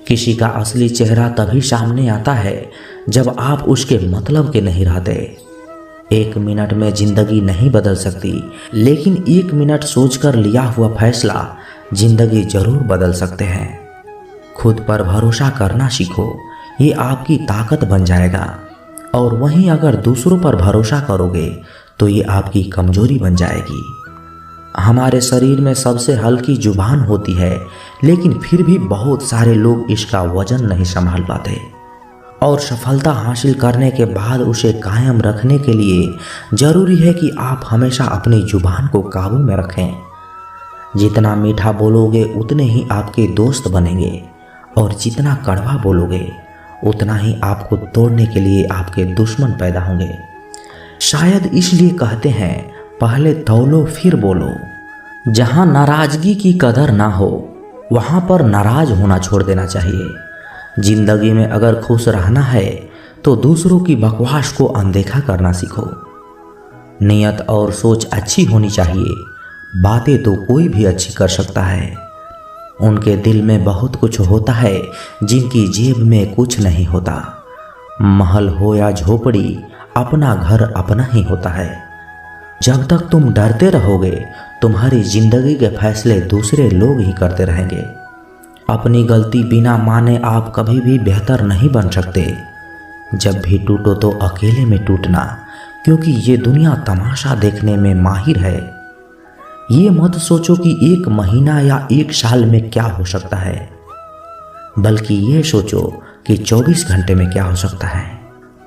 किसी का असली चेहरा तभी सामने आता है जब आप उसके मतलब के नहीं रहते। 1 मिनट में जिंदगी नहीं बदल सकती, लेकिन 1 मिनट सोचकर लिया हुआ फैसला जिंदगी जरूर बदल सकते हैं। खुद पर भरोसा करना सीखो, ये आपकी ताकत बन जाएगा। और वहीं अगर दूसरों पर भरोसा करोगे तो ये आपकी कमजोरी बन जाएगी। हमारे शरीर में सबसे हल्की जुबान होती है, लेकिन फिर भी बहुत सारे लोग इसका वजन नहीं संभाल पाते। और सफलता हासिल करने के बाद उसे कायम रखने के लिए जरूरी है कि आप हमेशा अपनी जुबान को काबू में रखें। जितना मीठा बोलोगे उतने ही आपके दोस्त बनेंगे, और जितना कड़वा बोलोगे उतना ही आपको तोड़ने के लिए आपके दुश्मन पैदा होंगे। शायद इसलिए कहते हैं, पहले तौलो फिर बोलो। जहां नाराजगी की कदर ना हो वहां पर नाराज होना छोड़ देना चाहिए। जिंदगी में अगर खुश रहना है तो दूसरों की बकवास को अनदेखा करना सीखो। नियत और सोच अच्छी होनी चाहिए। बातें तो कोई भी अच्छी कर सकता है। उनके दिल में बहुत कुछ होता है जिनकी जेब में कुछ नहीं होता। महल हो या झोपड़ी, अपना घर अपना ही होता है। जब तक तुम डरते रहोगे तुम्हारी जिंदगी के फैसले दूसरे लोग ही करते रहेंगे। अपनी गलती बिना माने आप कभी भी बेहतर नहीं बन सकते। जब भी टूटो तो अकेले में टूटना, क्योंकि ये दुनिया तमाशा देखने में माहिर है। ये मत सोचो कि 1 महीना या 1 साल में क्या हो सकता है, बल्कि ये सोचो कि 24 घंटे में क्या हो सकता है।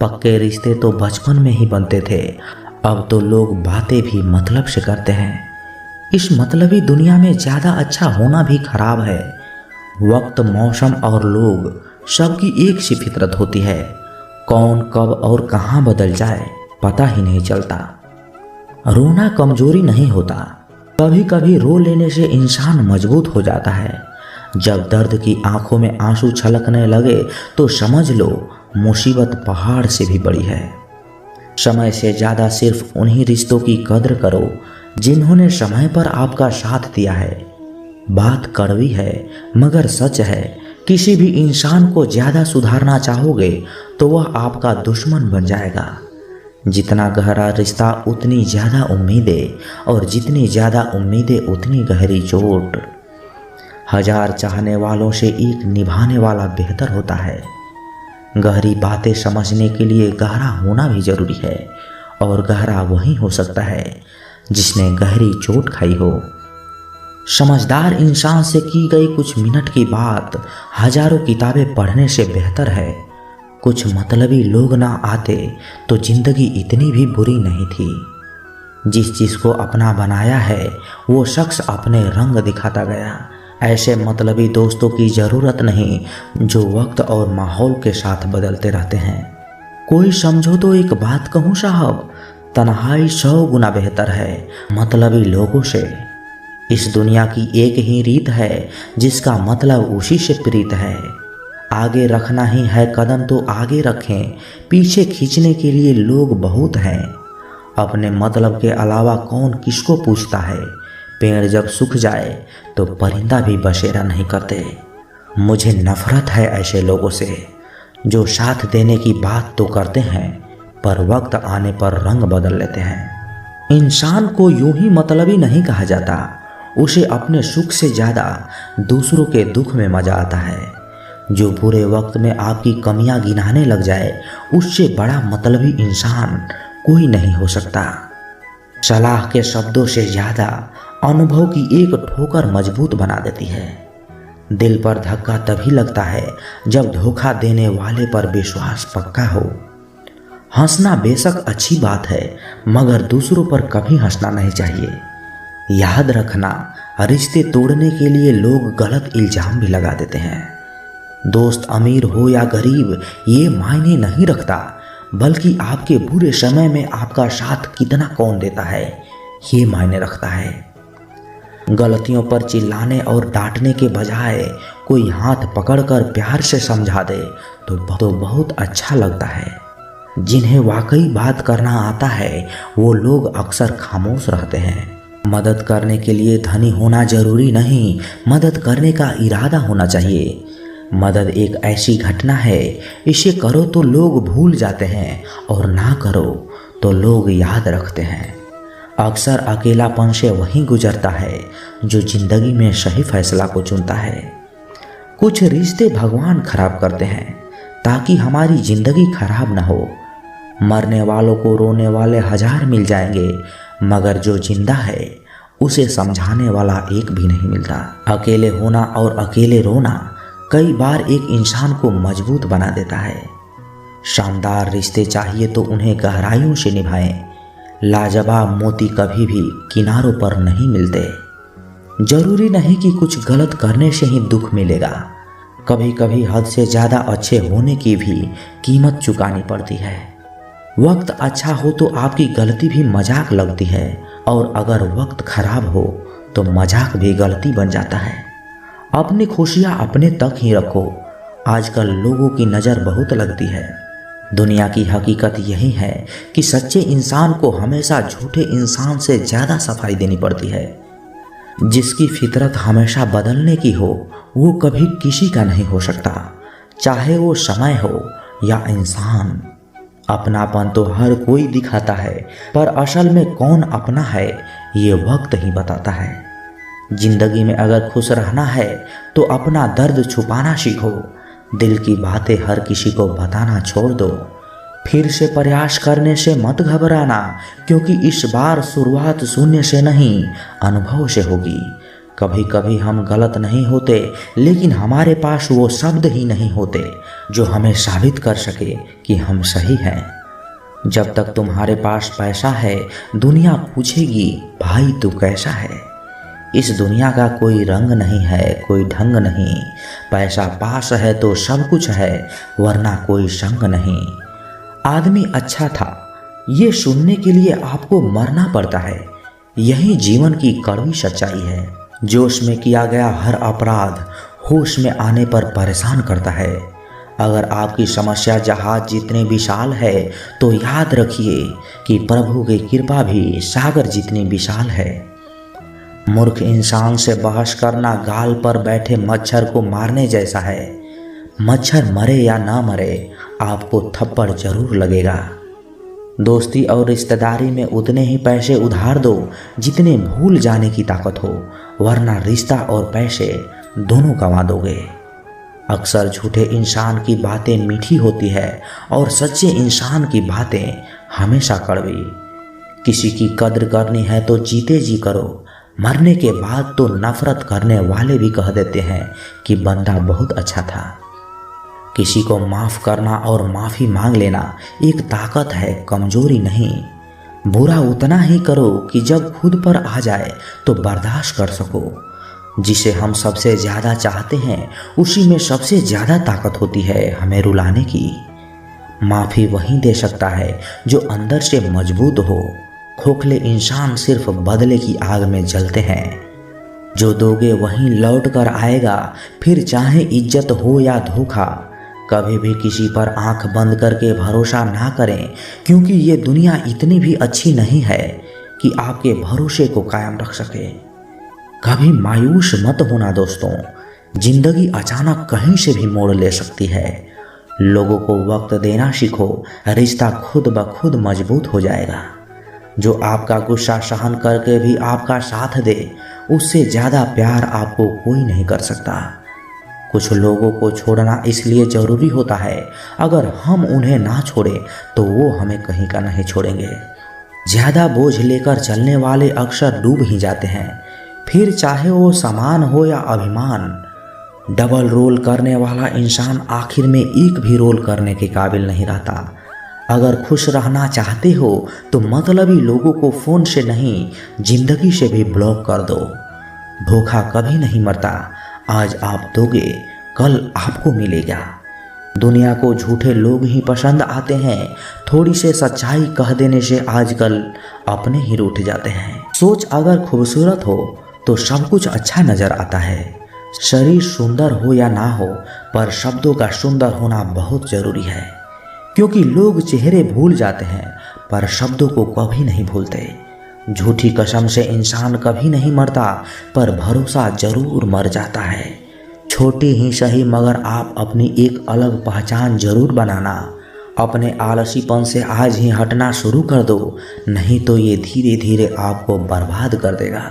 पक्के रिश्ते तो बचपन में ही बनते थे, अब तो लोग बातें भी मतलब से करते हैं। इस मतलबी दुनिया में ज़्यादा अच्छा होना भी खराब है। वक्त, मौसम और लोग सबकी एक सी फितरत होती है। कौन कब और कहाँ बदल जाए पता ही नहीं चलता। रोना कमजोरी नहीं होता, कभी कभी रो लेने से इंसान मजबूत हो जाता है। जब दर्द की आंखों में आंसू छलकने लगे तो समझ लो मुसीबत पहाड़ से भी बड़ी है। समय से ज़्यादा सिर्फ उन्हीं रिश्तों की कद्र करो जिन्होंने समय पर आपका साथ दिया है। बात कड़वी है मगर सच है, किसी भी इंसान को ज़्यादा सुधारना चाहोगे तो वह आपका दुश्मन बन जाएगा। जितना गहरा रिश्ता उतनी ज़्यादा उम्मीदें, और जितनी ज़्यादा उम्मीदें उतनी गहरी चोट। 1000 चाहने वालों से 1 निभाने वाला बेहतर होता है। गहरी बातें समझने के लिए गहरा होना भी जरूरी है, और गहरा वही हो सकता है जिसने गहरी चोट खाई हो। समझदार इंसान से की गई कुछ मिनट की बात हजारों किताबें पढ़ने से बेहतर है। कुछ मतलबी लोग ना आते तो जिंदगी इतनी भी बुरी नहीं थी। जिस चीज़ को अपना बनाया है वो शख्स अपने रंग दिखाता गया। ऐसे मतलबी दोस्तों की ज़रूरत नहीं जो वक्त और माहौल के साथ बदलते रहते हैं। कोई समझो तो एक बात कहूँ साहब, तन्हाई 100 गुना बेहतर है मतलबी लोगों से। इस दुनिया की एक ही रीत है जिसका मतलब उसी से प्रीत है। आगे रखना ही है कदम तो आगे रखें, पीछे खींचने के लिए लोग बहुत हैं। अपने मतलब के अलावा कौन किसको पूछता है। पेड़ जब सूख जाए तो परिंदा भी बसेरा नहीं करते। मुझे नफरत है ऐसे लोगों से जो साथ देने की बात तो करते हैं पर वक्त आने पर रंग बदल लेते हैं। इंसान को यूं ही मतलबी नहीं कहा जाता, उसे अपने सुख से ज़्यादा दूसरों के दुख में मजा आता है। जो बुरे वक्त में आपकी कमियां गिनाने लग जाए उससे बड़ा मतलबी इंसान कोई नहीं हो सकता। सलाह के शब्दों से ज़्यादा अनुभव की एक ठोकर मजबूत बना देती है। दिल पर धक्का तभी लगता है जब धोखा देने वाले पर विश्वास पक्का हो। हंसना बेशक अच्छी बात है मगर दूसरों पर कभी हंसना नहीं चाहिए। याद रखना, रिश्ते तोड़ने के लिए लोग गलत इल्जाम भी लगा देते हैं। दोस्त अमीर हो या गरीब ये मायने नहीं रखता, बल्कि आपके बुरे समय में आपका साथ कितना कौन देता है ये मायने रखता है। गलतियों पर चिल्लाने और डांटने के बजाय कोई हाथ पकड़कर प्यार से समझा दे तो बहुत अच्छा लगता है। जिन्हें वाकई बात करना आता है वो लोग अक्सर खामोश रहते हैं। मदद करने के लिए धनी होना जरूरी नहीं, मदद करने का इरादा होना चाहिए। मदद एक ऐसी घटना है, इसे करो तो लोग भूल जाते हैं और ना करो तो लोग याद रखते हैं। अक्सर अकेलापन से वही गुजरता है जो जिंदगी में सही फैसला को चुनता है। कुछ रिश्ते भगवान खराब करते हैं ताकि हमारी जिंदगी खराब ना हो। मरने वालों को रोने वाले हजार मिल जाएंगे, मगर जो जिंदा है उसे समझाने वाला एक भी नहीं मिलता। अकेले होना और अकेले रोना कई बार एक इंसान को मजबूत बना देता है। शानदार रिश्ते चाहिए तो उन्हें गहराइयों से निभाएं। लाजवाब मोती कभी भी किनारों पर नहीं मिलते। जरूरी नहीं कि कुछ गलत करने से ही दुख मिलेगा, कभी कभी हद से ज़्यादा अच्छे होने की भी कीमत चुकानी पड़ती है। वक्त अच्छा हो तो आपकी गलती भी मजाक लगती है, और अगर वक्त खराब हो तो मजाक भी गलती बन जाता है। अपनी खुशियाँ अपने तक ही रखो। आजकल लोगों की नज़र बहुत लगती है। दुनिया की हकीकत यही है कि सच्चे इंसान को हमेशा झूठे इंसान से ज़्यादा सफाई देनी पड़ती है। जिसकी फितरत हमेशा बदलने की हो वो कभी किसी का नहीं हो सकता, चाहे वो समय हो या इंसान। अपनापन तो हर कोई दिखाता है, पर असल में कौन अपना है ये वक्त ही बताता है। जिंदगी में अगर खुश रहना है तो अपना दर्द छुपाना सीखो। दिल की बातें हर किसी को बताना छोड़ दो। फिर से प्रयास करने से मत घबराना, क्योंकि इस बार शुरुआत शून्य से नहीं अनुभव से होगी। कभी कभी हम गलत नहीं होते, लेकिन हमारे पास वो शब्द ही नहीं होते जो हमें साबित कर सके कि हम सही हैं। जब तक तुम्हारे पास पैसा है दुनिया पूछेगी भाई तू कैसा है। इस दुनिया का कोई रंग नहीं है, कोई ढंग नहीं। पैसा पास है तो सब कुछ है, वरना कोई संग नहीं। आदमी अच्छा था ये सुनने के लिए आपको मरना पड़ता है। यही जीवन की कड़वी सच्चाई है। जोश में किया गया हर अपराध होश में आने पर परेशान करता है। अगर आपकी समस्या जहाज जितने विशाल है तो याद रखिए कि प्रभु की कृपा भी सागर जितनी विशाल है। मूर्ख इंसान से बहस करना गाल पर बैठे मच्छर को मारने जैसा है। मच्छर मरे या ना मरे आपको थप्पड़ जरूर लगेगा। दोस्ती और रिश्तेदारी में उतने ही पैसे उधार दो जितने भूल जाने की ताकत हो, वरना रिश्ता और पैसे दोनों गंवा दोगे। अक्सर झूठे इंसान की बातें मीठी होती है और सच्चे इंसान की बातें हमेशा कड़वी। किसी की कद्र करनी है तो जीते जी करो, मरने के बाद तो नफरत करने वाले भी कह देते हैं कि बंदा बहुत अच्छा था। किसी को माफ़ करना और माफ़ी मांग लेना एक ताकत है, कमजोरी नहीं। बुरा उतना ही करो कि जब खुद पर आ जाए तो बर्दाश्त कर सको। जिसे हम सबसे ज़्यादा चाहते हैं उसी में सबसे ज़्यादा ताकत होती है हमें रुलाने की। माफ़ी वही दे सकता है जो अंदर से मजबूत हो। खोखले इंसान सिर्फ बदले की आग में जलते हैं। जो दोगे वहीं लौट कर आएगा, फिर चाहे इज्जत हो या धोखा। कभी भी किसी पर आंख बंद करके भरोसा ना करें, क्योंकि ये दुनिया इतनी भी अच्छी नहीं है कि आपके भरोसे को कायम रख सके। कभी मायूस मत होना दोस्तों, जिंदगी अचानक कहीं से भी मोड़ ले सकती है। लोगों को वक्त देना सीखो, रिश्ता खुद ब खुद मजबूत हो जाएगा। जो आपका गुस्सा सहन करके भी आपका साथ दे, उससे ज़्यादा प्यार आपको कोई नहीं कर सकता। कुछ लोगों को छोड़ना इसलिए ज़रूरी होता है, अगर हम उन्हें ना छोड़ें तो वो हमें कहीं का नहीं छोड़ेंगे। ज़्यादा बोझ लेकर चलने वाले अक्सर डूब ही जाते हैं, फिर चाहे वो सामान हो या अभिमान। डबल रोल करने वाला इंसान आखिर में एक भी रोल करने के काबिल नहीं रहता। अगर खुश रहना चाहते हो तो मतलबी लोगों को फ़ोन से नहीं जिंदगी से भी ब्लॉक कर दो। धोखा कभी नहीं मरता, आज आप दोगे कल आपको मिलेगा। दुनिया को झूठे लोग ही पसंद आते हैं, थोड़ी से सच्चाई कह देने से आजकल अपने ही रूठ जाते हैं। सोच अगर खूबसूरत हो तो सब कुछ अच्छा नज़र आता है। शरीर सुंदर हो या ना हो, पर शब्दों का सुंदर होना बहुत ज़रूरी है, क्योंकि लोग चेहरे भूल जाते हैं पर शब्दों को कभी नहीं भूलते। झूठी कसम से इंसान कभी नहीं मरता, पर भरोसा जरूर मर जाता है। छोटी ही सही मगर आप अपनी एक अलग पहचान जरूर बनाना। अपने आलसीपन से आज ही हटना शुरू कर दो, नहीं तो ये धीरे धीरे आपको बर्बाद कर देगा।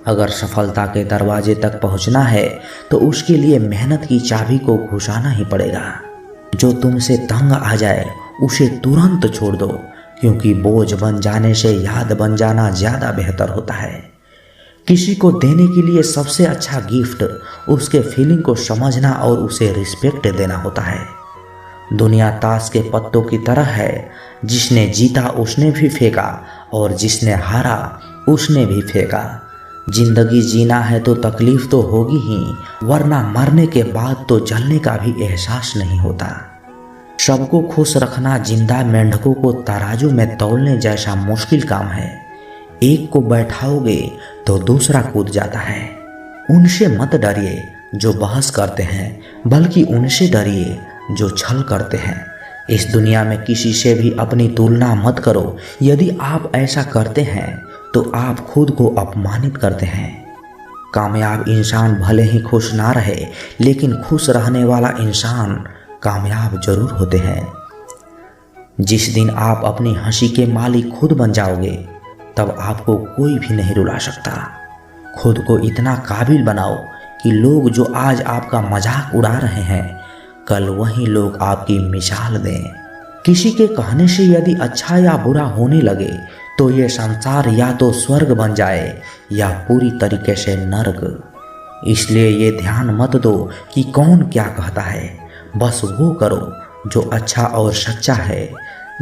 अगर सफलता के दरवाजे तक पहुंचना है तो उसके लिए मेहनत की चाबी को घुसाना ही पड़ेगा। जो तुमसे तंग आ जाए उसे तुरंत छोड़ दो, क्योंकि बोझ बन जाने से याद बन जाना ज़्यादा बेहतर होता है। किसी को देने के लिए सबसे अच्छा गिफ्ट उसके फीलिंग को समझना और उसे रिस्पेक्ट देना होता है। दुनिया ताश के पत्तों की तरह है, जिसने जीता उसने भी फेंका और जिसने हारा उसने भी फेंका। जिंदगी जीना है तो तकलीफ तो होगी ही, वरना मरने के बाद तो जलने का भी एहसास नहीं होता। सबको खुश रखना जिंदा मेंढकों को तराजू में तौलने जैसा मुश्किल काम है। एक को बैठाओगे तो दूसरा कूद जाता है। उनसे मत डरिए जो बहस करते हैं, बल्कि उनसे डरिए जो छल करते हैं। इस दुनिया में किसी से भी अपनी तुलना मत करो। यदि आप ऐसा करते हैं तो आप खुद को अपमानित करते हैं। कामयाब इंसान भले ही खुश ना रहे, लेकिन खुश रहने वाला इंसान कामयाब जरूर होते हैं। जिस दिन आप अपनी हंसी के मालिक खुद बन जाओगे, तब आपको कोई भी नहीं रुला सकता। खुद को इतना काबिल बनाओ कि लोग जो आज आपका मजाक उड़ा रहे हैं, कल वही लोग आपकी मिसाल दें। किसी के कहने से यदि अच्छा या बुरा होने लगे तो ये संसार या तो स्वर्ग बन जाए या पूरी तरीके से नर्क। इसलिए ये ध्यान मत दो कि कौन क्या कहता है, बस वो करो जो अच्छा और सच्चा है।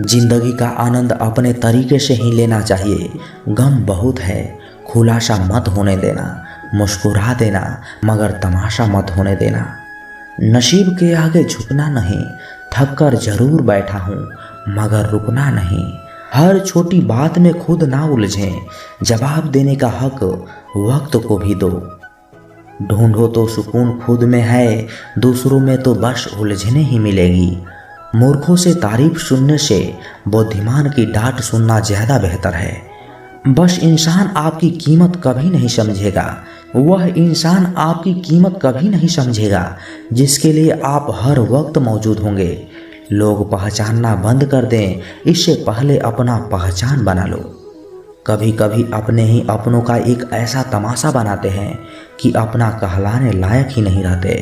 जिंदगी का आनंद अपने तरीके से ही लेना चाहिए। गम बहुत है, खुलासा मत होने देना। मुस्कुरा देना, मगर तमाशा मत होने देना। नसीब के आगे झुकना नहीं, थक कर जरूर बैठा हूँ मगर रुकना नहीं। हर छोटी बात में खुद ना उलझें, जवाब देने का हक वक्त को भी दो। ढूंढो तो सुकून खुद में है, दूसरों में तो बस उलझने ही मिलेगी। मूर्खों से तारीफ सुनने से बुद्धिमान की डांट सुनना ज़्यादा बेहतर है। बस इंसान आपकी कीमत कभी नहीं समझेगा, वह इंसान आपकी कीमत कभी नहीं समझेगा जिसके लिए आप हर वक्त मौजूद होंगे। लोग पहचानना बंद कर दें, इससे पहले अपना पहचान बना लो। कभी कभी अपने ही अपनों का एक ऐसा तमाशा बनाते हैं कि अपना कहलाने लायक ही नहीं रहते।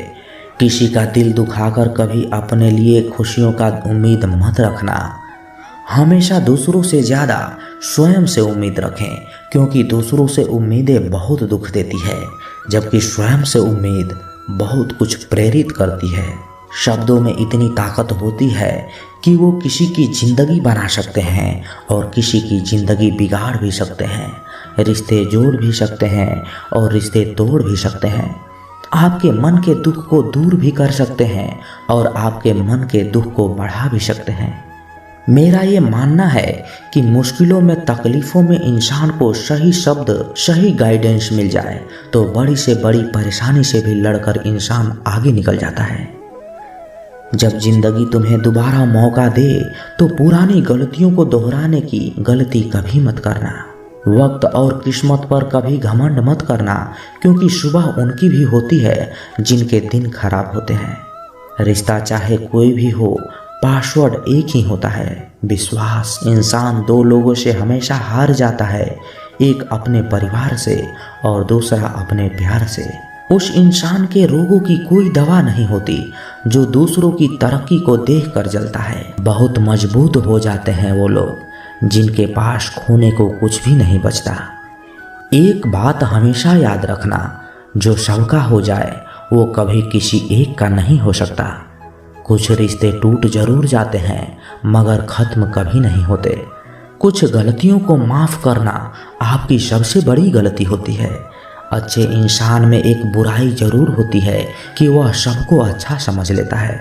किसी का दिल दुखाकर कभी अपने लिए खुशियों का उम्मीद मत रखना। हमेशा दूसरों से ज़्यादा स्वयं से उम्मीद रखें, क्योंकि दूसरों से उम्मीदें बहुत दुख देती है, जबकि स्वयं से उम्मीद बहुत कुछ प्रेरित करती है। शब्दों में इतनी ताकत होती है कि वो किसी की ज़िंदगी बना सकते हैं और किसी की ज़िंदगी बिगाड़ भी सकते हैं। रिश्ते जोड़ भी सकते हैं और रिश्ते तोड़ भी सकते हैं। आपके मन के दुख को दूर भी कर सकते हैं और आपके मन के दुख को बढ़ा भी सकते हैं। मेरा ये मानना है कि मुश्किलों में, तकलीफ़ों में इंसान को सही शब्द, सही गाइडेंस मिल जाए तो बड़ी से बड़ी परेशानी से भी लड़कर इंसान आगे निकल जाता है। जब जिंदगी तुम्हें दोबारा मौका दे तो पुरानी गलतियों को दोहराने की गलती कभी मत करना। वक्त और किस्मत पर कभी घमंड मत करना, क्योंकि सुबह उनकी भी होती है जिनके दिन खराब होते हैं। रिश्ता चाहे कोई भी हो, पासवर्ड एक ही होता है, विश्वास। इंसान दो लोगों से हमेशा हार जाता है, एक अपने परिवार से और दूसरा अपने प्यार से। उस इंसान के रोगों की कोई दवा नहीं होती जो दूसरों की तरक्की को देखकर जलता है। बहुत मजबूत हो जाते हैं वो लोग जिनके पास खोने को कुछ भी नहीं बचता। एक बात हमेशा याद रखना, जो सबका हो जाए वो कभी किसी एक का नहीं हो सकता। कुछ रिश्ते टूट जरूर जाते हैं मगर ख़त्म कभी नहीं होते। कुछ गलतियों को माफ़ करना आपकी सबसे बड़ी गलती होती है। अच्छे इंसान में एक बुराई जरूर होती है कि वह सबको अच्छा समझ लेता है।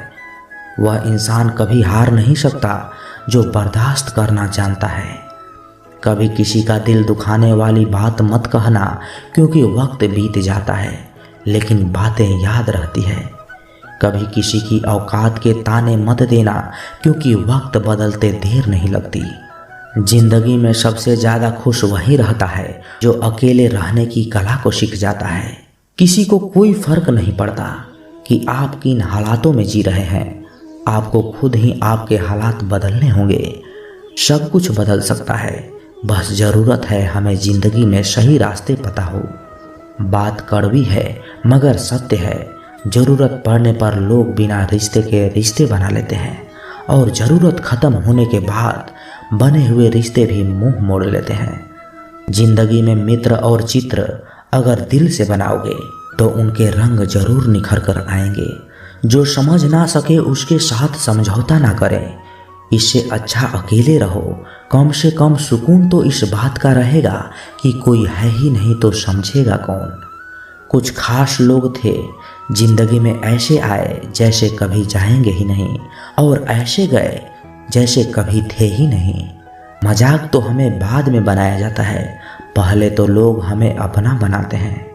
वह इंसान कभी हार नहीं सकता जो बर्दाश्त करना जानता है। कभी किसी का दिल दुखाने वाली बात मत कहना, क्योंकि वक्त बीत जाता है लेकिन बातें याद रहती है। कभी किसी की औकात के ताने मत देना, क्योंकि वक्त बदलते देर नहीं लगती। जिंदगी में सबसे ज्यादा खुश वही रहता है जो अकेले रहने की कला को सीख जाता है। किसी को कोई फर्क नहीं पड़ता कि आप किन हालातों में जी रहे हैं, आपको खुद ही आपके हालात बदलने होंगे। सब कुछ बदल सकता है, बस जरूरत है हमें जिंदगी में सही रास्ते पता हो। बात कड़वी है मगर सत्य है, जरूरत पड़ने पर लोग बिना रिश्ते के रिश्ते बना लेते हैं और ज़रूरत ख़त्म होने के बाद बने हुए रिश्ते भी मुंह मोड़ लेते हैं। जिंदगी में मित्र और चित्र अगर दिल से बनाओगे तो उनके रंग जरूर निखर कर आएंगे। जो समझ ना सके उसके साथ समझौता ना करें, इससे अच्छा अकेले रहो। कम से कम सुकून तो इस बात का रहेगा कि कोई है ही नहीं तो समझेगा कौन। कुछ खास लोग थे जिंदगी में, ऐसे आए जैसे कभी जाएंगे ही नहीं और ऐसे गए जैसे कभी थे ही नहीं। मजाक तो हमें बाद में बनाया जाता है, पहले तो लोग हमें अपना बनाते हैं।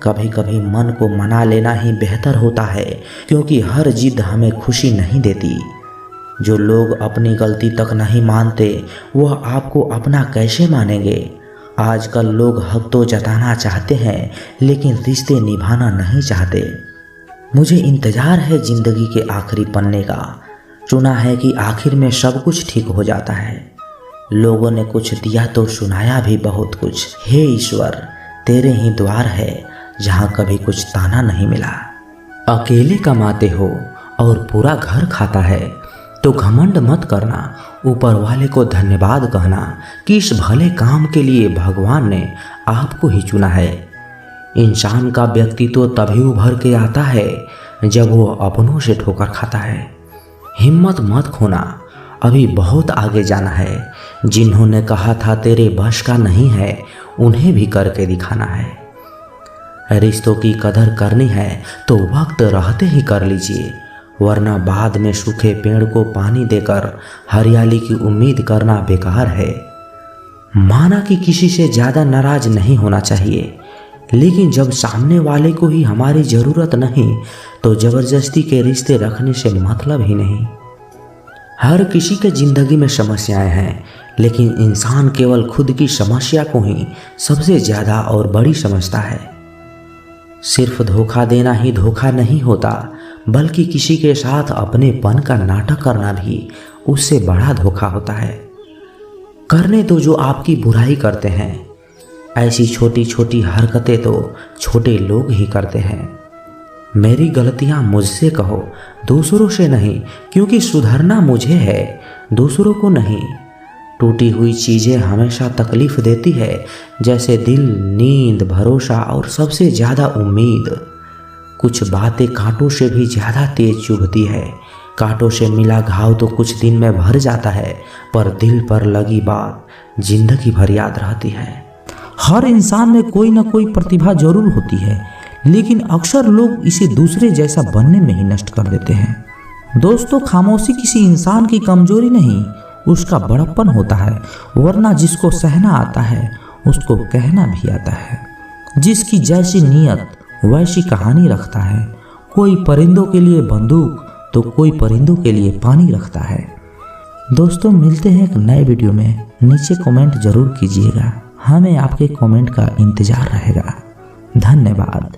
कभी कभी मन को मना लेना ही बेहतर होता है, क्योंकि हर जिद हमें खुशी नहीं देती। जो लोग अपनी गलती तक नहीं मानते वह आपको अपना कैसे मानेंगे। आजकल लोग हक तो जताना चाहते हैं लेकिन रिश्ते निभाना नहीं चाहते। मुझे इंतजार है जिंदगी के आखिरी पन्ने का, सुना है कि आखिर में सब कुछ ठीक हो जाता है। लोगों ने कुछ दिया तो सुनाया भी बहुत कुछ। हे ईश्वर, तेरे ही द्वार है जहाँ कभी कुछ ताना नहीं मिला। अकेले कमाते हो और पूरा घर खाता है तो घमंड मत करना, ऊपर वाले को धन्यवाद कहना कि इस भले काम के लिए भगवान ने आपको ही चुना है। इंसान का व्यक्तित्व तभी उभर के आता है जब वो अपनों से ठोकर खाता है। हिम्मत मत खोना, अभी बहुत आगे जाना है। जिन्होंने कहा था तेरे बस का नहीं है, उन्हें भी करके दिखाना है। रिश्तों की कदर करनी है तो वक्त रहते ही कर लीजिए, वरना बाद में सूखे पेड़ को पानी देकर हरियाली की उम्मीद करना बेकार है। माना कि किसी से ज़्यादा नाराज नहीं होना चाहिए, लेकिन जब सामने वाले को ही हमारी ज़रूरत नहीं तो ज़बरदस्ती के रिश्ते रखने से मतलब ही नहीं। हर किसी के ज़िंदगी में समस्याएं हैं, लेकिन इंसान केवल खुद की समस्या को ही सबसे ज़्यादा और बड़ी समझता है। सिर्फ धोखा देना ही धोखा नहीं होता, बल्कि किसी के साथ अपनेपन का नाटक करना भी उससे बड़ा धोखा होता है। करने दो जो आपकी बुराई करते हैं, ऐसी छोटी छोटी हरकतें तो छोटे लोग ही करते हैं। मेरी गलतियां मुझसे कहो, दूसरों से नहीं, क्योंकि सुधरना मुझे है, दूसरों को नहीं। टूटी हुई चीज़ें हमेशा तकलीफ देती है, जैसे दिल, नींद, भरोसा और सबसे ज़्यादा उम्मीद। कुछ बातें कांटों से भी ज़्यादा तेज चुभती है। कांटों से मिला घाव तो कुछ दिन में भर जाता है, पर दिल पर लगी बात जिंदगी भर याद रहती है। हर इंसान में कोई ना कोई प्रतिभा जरूर होती है, लेकिन अक्सर लोग इसे दूसरे जैसा बनने में ही नष्ट कर देते हैं। दोस्तों, खामोशी किसी इंसान की कमजोरी नहीं, उसका बड़प्पन होता है, वरना जिसको सहना आता है उसको कहना भी आता है। जिसकी जैसी नीयत वैसी कहानी रखता है। कोई परिंदों के लिए बंदूक तो कोई परिंदों के लिए पानी रखता है। दोस्तों, मिलते हैं एक नए वीडियो में। नीचे कमेंट जरूर कीजिएगा, हमें आपके कमेंट का इंतजार रहेगा। धन्यवाद।